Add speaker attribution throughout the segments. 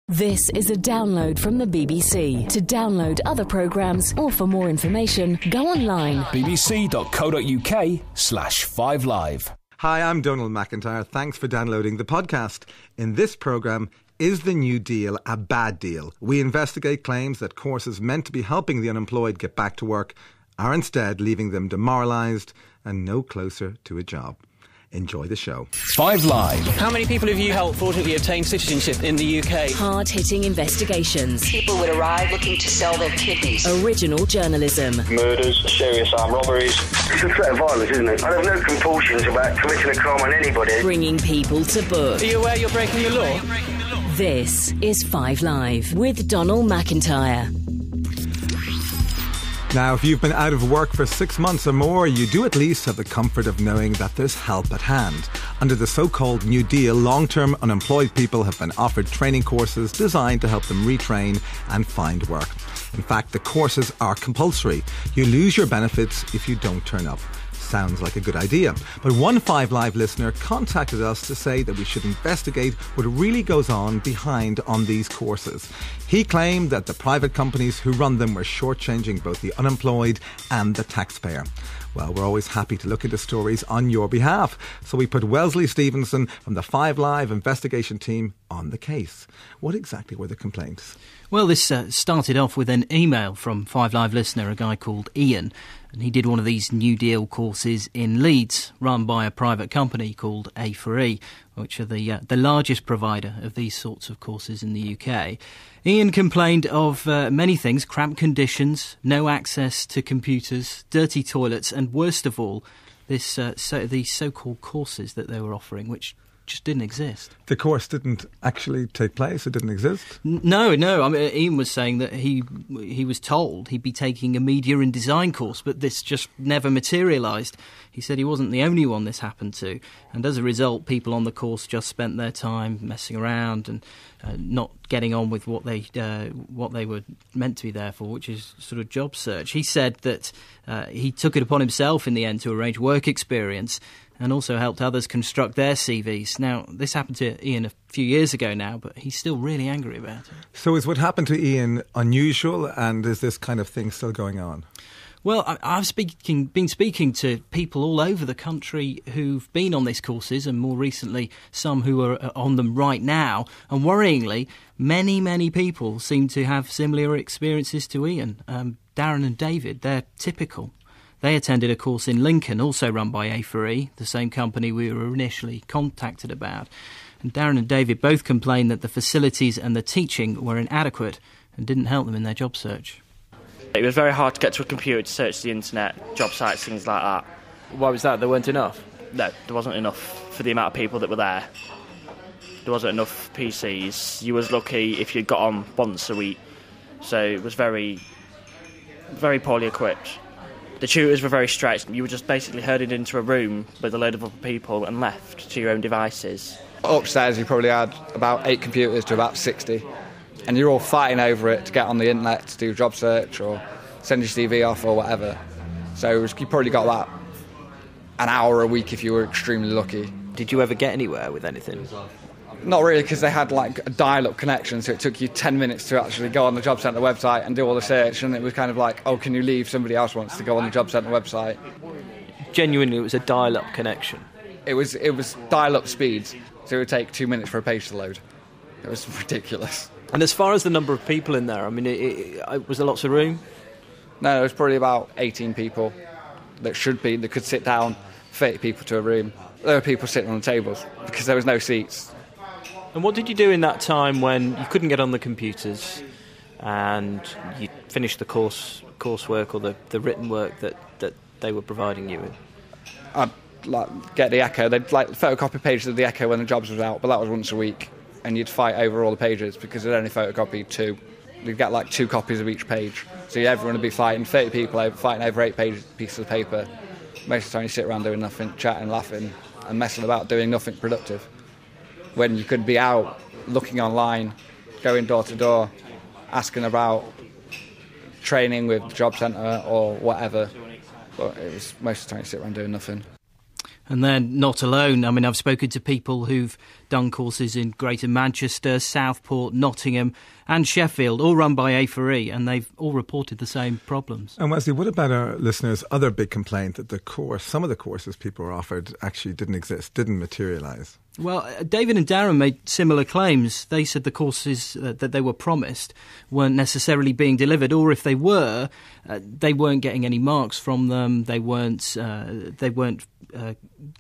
Speaker 1: This is a download from the BBC. To download other programmes or for more information, go online.
Speaker 2: bbc.co.uk/5live.
Speaker 3: Hi, I'm Donal McIntyre. Thanks for downloading the podcast. In this programme, is the New Deal a bad deal? We investigate claims that courses meant to be helping the unemployed get back to work are instead leaving them demoralised and no closer to a job. Enjoy the show.
Speaker 2: 5 Live.
Speaker 4: How many people have you helped fortunately obtain citizenship in the UK?
Speaker 1: Hard-hitting investigations.
Speaker 5: People would arrive looking to sell their kidneys.
Speaker 1: Original journalism.
Speaker 6: Murders, serious armed robberies.
Speaker 7: It's a threat of violence, isn't it? I have no compulsions about committing a crime on anybody.
Speaker 1: Bringing people to book.
Speaker 4: Are you aware you're breaking the law?
Speaker 1: This is 5 Live with Donal McIntyre.
Speaker 3: Now, if you've been out of work for 6 months or more, you do at least have the comfort of knowing that there's help at hand. Under the so-called New Deal, long-term unemployed people have been offered training courses designed to help them retrain and find work. In fact, the courses are compulsory. You lose your benefits if you don't turn up. Sounds like a good idea. But one 5 Live listener contacted us to say that we should investigate what really goes on behind on these courses. He claimed that the private companies who run them were shortchanging both the unemployed and the taxpayer. Well, we're always happy to look into stories on your behalf. So we put Wellesley Stevenson from the 5 Live investigation team on the case. What exactly were the complaints?
Speaker 8: Well, this started off with an email from 5 Live listener, a guy called Ian. And he did one of these New Deal courses in Leeds, run by a private company called A4e, which are the largest provider of these sorts of courses in the UK. Ian complained of many things: cramped conditions, no access to computers, dirty toilets, and worst of all, these so-called courses that they were offering, which just didn't exist.
Speaker 3: The course didn't actually take place? It didn't exist?
Speaker 8: No. I mean, Ian was saying that he was told he'd be taking a media and design course, but this just never materialised. He said he wasn't the only one this happened to, and as a result, people on the course just spent their time messing around and not getting on with what they were meant to be there for, which is sort of job search. He said that he took it upon himself in the end to arrange work experience and also helped others construct their CVs. Now, this happened to Ian a few years ago now, but he's still really angry about it.
Speaker 3: So is what happened to Ian unusual, and is this kind of thing still going on?
Speaker 8: Well, I've been speaking to people all over the country who've been on these courses, and more recently some who are on them right now. And worryingly, many people seem to have similar experiences to Ian. Darren and David, they're typical. They attended a course in Lincoln, also run by A4e, the same company we were initially contacted about. And Darren and David both complained that the facilities and the teaching were inadequate and didn't help them in their job search.
Speaker 9: It was very hard to get to a computer to search the internet, job sites, things like that.
Speaker 4: Why was that? There weren't enough?
Speaker 9: No, there wasn't enough for the amount of people that were there. There wasn't enough PCs. You was lucky if you got on once a week. So it was very, very poorly equipped. The tutors were very stretched. You were just basically herded into a room with a load of other people and left to your own devices.
Speaker 10: Upstairs you probably had about 8 computers to about 60, and you're all fighting over it to get on the internet to do job search or send your CV off or whatever. So you probably got that an hour a week if you were extremely lucky.
Speaker 4: Did you ever get anywhere with anything?
Speaker 10: Not really, because they had like a dial-up connection, so it took you 10 minutes to actually go on the Job Centre website and do all the search, and it was kind of like, oh, can you leave? Somebody else wants to go on the Job Centre website.
Speaker 4: Genuinely, it was a dial-up connection?
Speaker 10: It was dial-up speeds, so it would take 2 minutes for a page to load. It was ridiculous.
Speaker 4: And as far as the number of people in there, I mean, was there lots of room?
Speaker 10: No, there was probably about 18 people that could sit down, 30 people to a room. There were people sitting on the tables because there was no seats.
Speaker 4: And what did you do in that time when you couldn't get on the computers and you finished the coursework or the written work that they were providing you with?
Speaker 10: I'd get the Echo. They'd photocopy pages of the Echo when the jobs was out, but that was once a week. And you'd fight over all the pages because they'd only photocopied 2. You'd get 2 copies of each page. So everyone would be fighting, 30 people fighting over 8 pieces of paper. Most of the time you sit around doing nothing, chatting, laughing and messing about, doing nothing productive. When you could be out, looking online, going door to door, asking about training with the Job Centre or whatever. But it was most of the time you sit around doing nothing.
Speaker 8: And they're not alone. I mean, I've spoken to people who've done courses in Greater Manchester, Southport, Nottingham and Sheffield, all run by A4e, and they've all reported the same problems.
Speaker 3: And Wesley, what about our listeners' other big complaint that some of the courses people were offered actually didn't exist, didn't materialise?
Speaker 8: Well, David and Darren made similar claims. They said the courses that they were promised weren't necessarily being delivered, or if they were, they weren't getting any marks from them. They weren't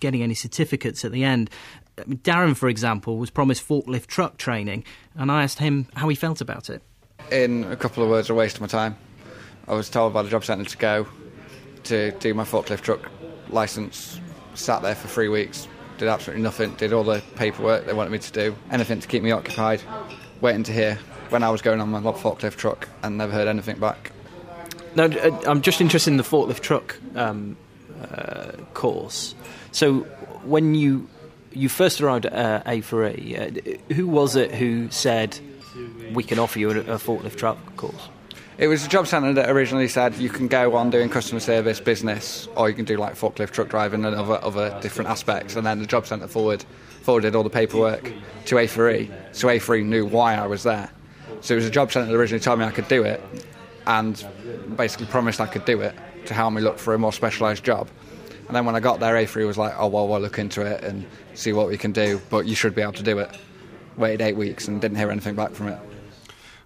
Speaker 8: getting any certificates at the end. Darren, for example, was promised forklift truck training, and I asked him how he felt about it.
Speaker 10: In a couple of words, a waste of my time. I was told by the job centre to go to do my forklift truck licence, sat there for 3 weeks, did absolutely nothing, did all the paperwork they wanted me to do, anything to keep me occupied, waiting to hear when I was going on my forklift truck, and never heard anything back.
Speaker 4: Now, I'm just interested in the forklift truck course. So when you first arrived at A4e, who was it who said, we can offer you a forklift truck course?
Speaker 10: It was the job centre that originally said you can go on doing customer service, business, or you can do like forklift truck driving and other different aspects. And then the job centre forwarded all the paperwork to A4e, so A4e knew why I was there. So it was the job centre that originally told me I could do it, and basically promised I could do it to help me look for a more specialised job. And then when I got there, A4e was like, oh, well, we'll look into it and see what we can do, but you should be able to do it. Waited 8 weeks and didn't hear anything back from it.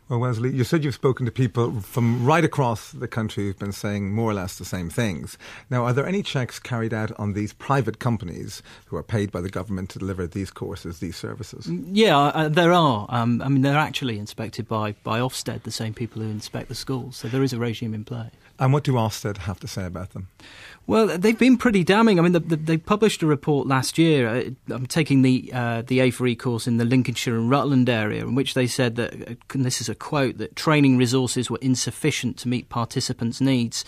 Speaker 3: Well, Wesley, you said you've spoken to people from right across the country who've been saying more or less the same things. Now, are there any checks carried out on these private companies who are paid by the government to deliver these courses, these services?
Speaker 8: Yeah, there are. I mean, they're actually inspected by Ofsted, the same people who inspect the schools. So there is a regime in play.
Speaker 3: And what do Ofsted have to say about them?
Speaker 8: Well, they've been pretty damning. I mean, they published a report last year. I'm taking the A4e course in the Lincolnshire and Rutland area, in which they said that, and this is a quote, that training resources were insufficient to meet participants' needs.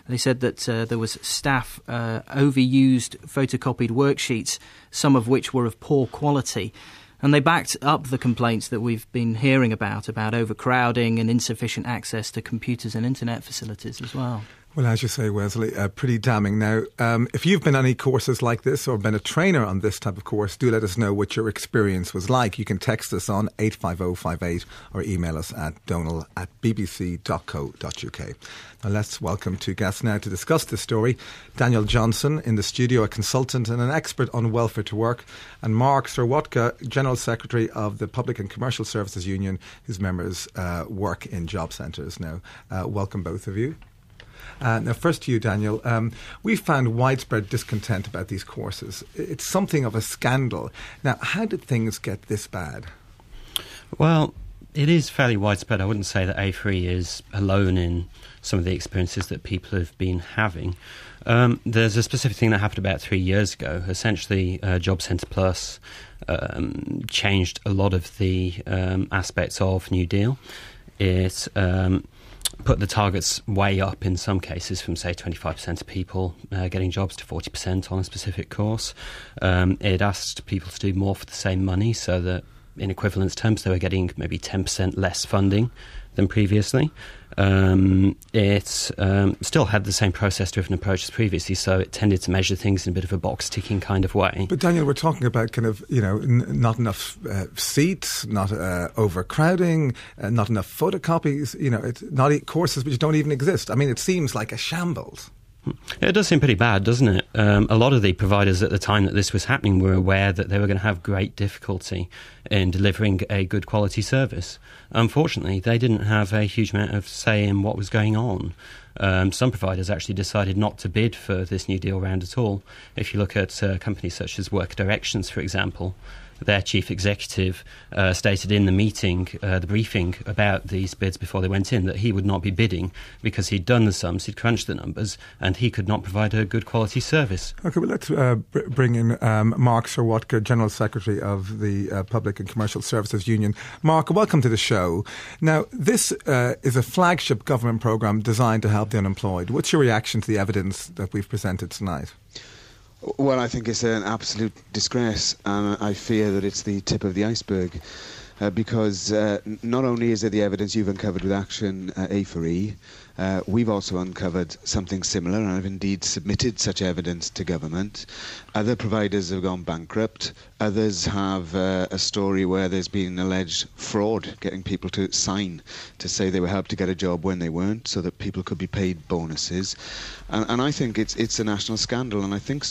Speaker 8: They said that there was staff overused photocopied worksheets, some of which were of poor quality. And they backed up the complaints that we've been hearing about overcrowding and insufficient access to computers and internet facilities as well.
Speaker 3: Well, as you say, Wesley, pretty damning. Now, if you've been on any courses like this or been a trainer on this type of course, do let us know what your experience was like. You can text us on 85058 or email us at donal@bbc.co.uk. Now, let's welcome two guests now to discuss this story. Daniel Johnson in the studio, a consultant and an expert on welfare to work, and Mark Serwotka, General Secretary of the Public and Commercial Services Union, whose members work in job centres. Now, welcome both of you. Now, first to you, Daniel. We've found widespread discontent about these courses. It's something of a scandal. Now, how did things get this bad?
Speaker 11: Well, it is fairly widespread. I wouldn't say that A4e is alone in some of the experiences that people have been having. There's a specific thing that happened about 3 years ago. Essentially, Job Centre Plus changed a lot of the aspects of New Deal. It put the targets way up in some cases, from say 25% of people getting jobs to 40% on a specific course. It asked people to do more for the same money, so that in equivalence terms they were getting maybe 10% less funding than previously. It still had the same process-driven approach as previously, so it tended to measure things in a bit of a box-ticking kind of way.
Speaker 3: But Daniel, we're talking about kind of, not enough seats, not overcrowding, not enough photocopies, it's not courses which don't even exist. I mean, it seems like a shambles.
Speaker 11: It does seem pretty bad, doesn't it? A lot of the providers at the time that this was happening were aware that they were going to have great difficulty in delivering a good quality service. Unfortunately, they didn't have a huge amount of say in what was going on. Some providers actually decided not to bid for this New Deal round at all. If you look at companies such as Work Directions, for example, their chief executive stated in the meeting, the briefing about these bids before they went in, that he would not be bidding because he'd done the sums, he'd crunched the numbers, and he could not provide a good quality service.
Speaker 3: OK, well, let's bring in Mark Serwotka, General Secretary of the Public and Commercial Services Union. Mark, welcome to the show. Now, this is a flagship government programme designed to help the unemployed. What's your reaction to the evidence that we've presented tonight?
Speaker 12: Well, I think it's an absolute disgrace, and I fear that it's the tip of the iceberg, because not only is there the evidence you've uncovered with Action A4e, We've also uncovered something similar and have indeed submitted such evidence to government. Other providers have gone bankrupt. Others have a story where there's been alleged fraud, getting people to sign to say they were helped to get a job when they weren't, so that people could be paid bonuses. And I think it's a national scandal, and I think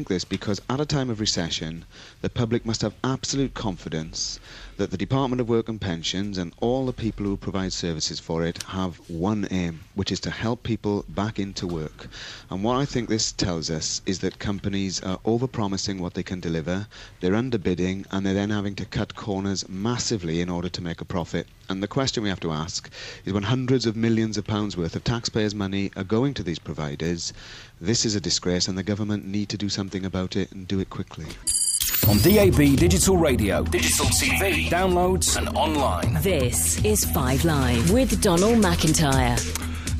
Speaker 12: this because at a time of recession, the public must have absolute confidence that the Department of Work and Pensions and all the people who provide services for it have one aim, which is to help people back into work. And what I think this tells us is that companies are over-promising what they can deliver, they're underbidding, and they're then having to cut corners massively in order to make a profit. And the question we have to ask is, when hundreds of millions of pounds worth of taxpayers' money are going to these providers, this is a disgrace, and the government need to do something about it and do it quickly.
Speaker 2: On DAB Digital Radio, digital TV, downloads and online.
Speaker 1: This is 5 Live with Donal McIntyre.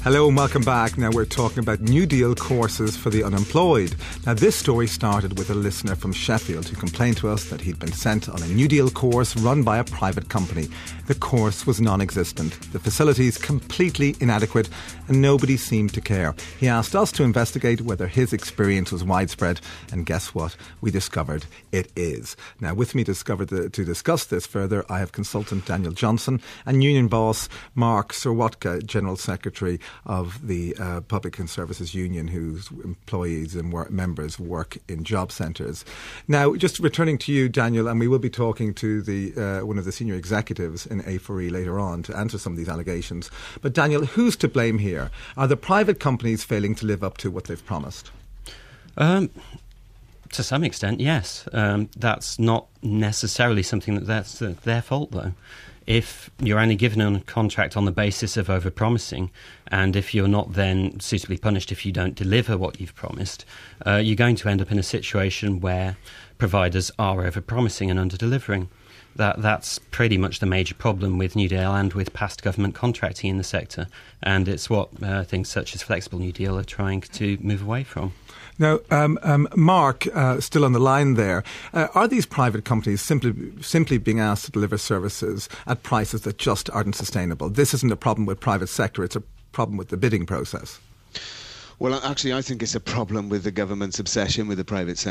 Speaker 3: Hello and welcome back. Now we're talking about New Deal courses for the unemployed. Now this story started with a listener from Sheffield who complained to us that he'd been sent on a New Deal course run by a private company. The course was non-existent, the facilities completely inadequate, and nobody seemed to care. He asked us to investigate whether his experience was widespread, and guess what? We discovered it is. Now with me to discuss this further, I have consultant Daniel Johnson and union boss Mark Serwotka, General Secretary of the Public and Services Union, whose employees and members work in job centres. Now, just returning to you, Daniel, and we will be talking to one of the senior executives in A4e later on to answer some of these allegations. But Daniel, who's to blame here? Are the private companies failing to live up to what they've promised?
Speaker 11: To some extent, yes. That's not necessarily something that's their fault, though. If you're only given a contract on the basis of over-promising, and if you're not then suitably punished if you don't deliver what you've promised, you're going to end up in a situation where providers are over-promising and under-delivering. That's pretty much the major problem with New Deal and with past government contracting in the sector, and it's what things such as Flexible New Deal are trying to move away from.
Speaker 3: Now, Mark, still on the line there, are these private companies simply being asked to deliver services at prices that just aren't sustainable? This isn't a problem with private sector, it's a problem with the bidding process.
Speaker 12: Well, actually, I think it's a problem with the government's obsession with the private sector.